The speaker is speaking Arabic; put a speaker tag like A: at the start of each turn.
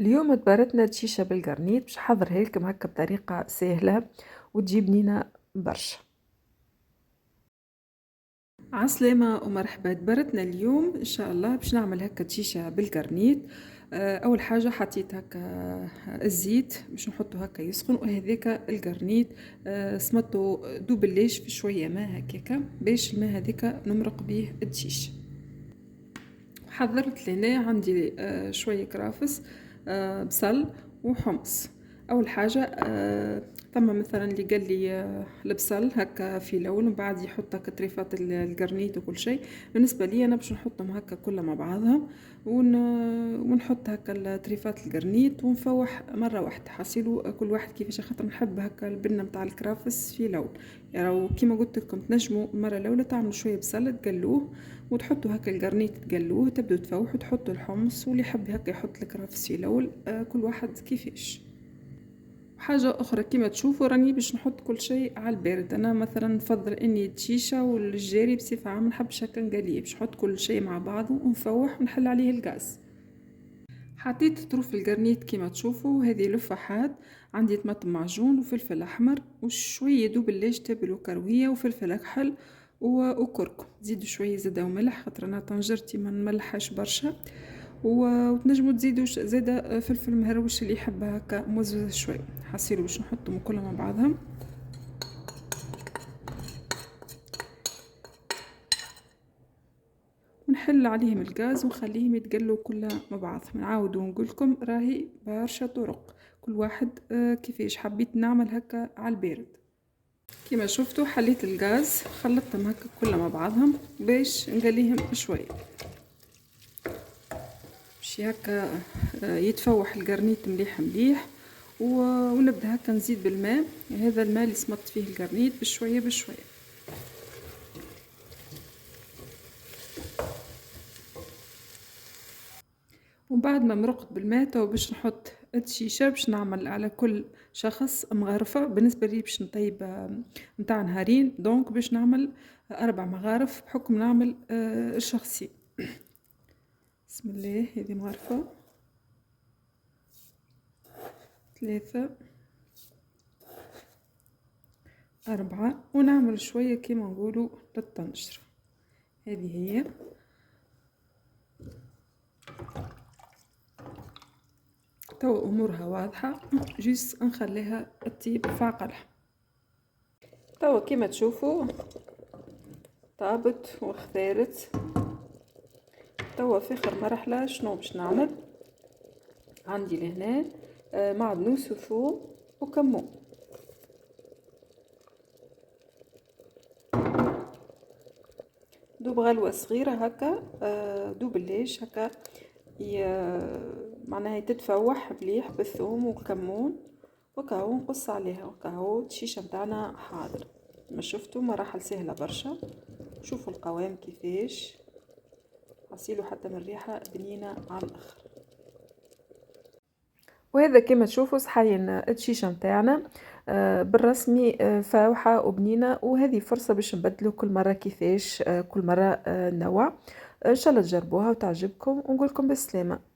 A: اليوم تبارتنا تشيشة بالقرنيط باش نحضرها لكم هكا بطريقة سهلة وتجي بنينة برشا. عسلامة ومرحبا، تبارتنا اليوم ان شاء الله باش نعمل هكا تشيشة بالقرنيط. اول حاجة حطيت هكا الزيت باش نحطو هكا يسخن، وهذاك القرنيط سمطو دوبليش في شوية ماء هكاكا باش الماء هذاك نمرق بيه التشيشة. حضرت لهنا عندي شوية كرافس، بصل وحمص. اول حاجه ثم مثلا اللي قال لي البصل هكا في الاول ومن بعد يحط هكا طريفات القرنيط وكل شيء. بالنسبه لي انا باش نحطهم هكا كلها مع بعضهم ونحط هكا الطريفات القرنيط ونفوح مره واحده. حصيلوا كل واحد كيفاش، خاطر نحب هكا البنه نتاع الكرافس في الاول. يعني كيما قلت لكم تنجموا المره الاولى تعملوا شويه بصل تقلوه وتحطوا هكا القرنيط تقلوه، تبدو تفوحوا وتحطوا الحمص، واللي يحب هكا يحط الكرافس في الاول. كل واحد كيفاش. حاجة أخرى كيما تشوفوا راني باش نحط كل شيء على البارد. أنا مثلا نفضل إني التشيشة والجاري بصفة عامة نحبش هكا نقليه، باش نحط كل شيء مع بعضه ونفوح ونحل عليه الغاز. حطيت طروف القرنيط كيما تشوفوا، هذه لفاحات. عندي طماطم معجون وفلفل أحمر وشوية دوبلاج تابل وكروية وفلفل أكحل وكركم. تزيدوا شوية زيادة وملح خاطر أنا طنجرتي ما نملحش برشا. وتنجموا تزيدوا زيادة فلفل مهروش اللي يحب هكا مزز شوي. حصيروا باش نحطهم كلهم مع بعضهم. ونحل عليهم الغاز ونخليهم يتقلوا كلها مع بعضهم. نعاود ونقولكم راهي برشا طرق، كل واحد كيفاش حبيت نعمل هكا على البارد. كيما شفتوا حليت الغاز، خلطتهم هكا كلها مع بعضهم باش نقليهم شويه باش هكا يتفوح القرنيط مليح مليح. ونبدا هكا نزيد بالماء، هذا الماء اللي سمطت فيه القرنيط بشويه بشويه. ومن بعد ما مرقت بالماء تو باش نحط التشيشه. باش نعمل على كل شخص مغارفه، بالنسبه لي باش نطيب نتاع نهارين، دونك باش نعمل 4 مغارف بحكم نعمل الشخصين. بسم الله، هذه مغرفه 3 4 ونعمل شويه كيما نقولوا للطنجره. هذه هي. تو امورها واضحه، جيس نخليها تطيب في عقلها. توا كيما تشوفوا طابت واختارت. توا في اخر مرحله شنو باش نعمل؟ عندي لهنا معدنوس وثوم وكمون. دوب غلوه صغيره هكا، دوبلاش هكا معناها تتفوح مليح بالثوم والكمون. وكاهو نقص عليها، وكاهو الشيشه متاعنا حاضر. ما شفتوا مراحل سهله برشا. شوفوا القوام كيفاش، حصيلوا حتى من الريحه بنينه على الاخر. وهذا كما تشوفوا صحين الشيشه متاعنا بالرسمي فاوحه وبنينه. وهذه فرصه باش نبدلوا كل مره كيفاش، كل مره نوع. ان شاء الله تجربوها وتعجبكم ونقولكم بالسلامه.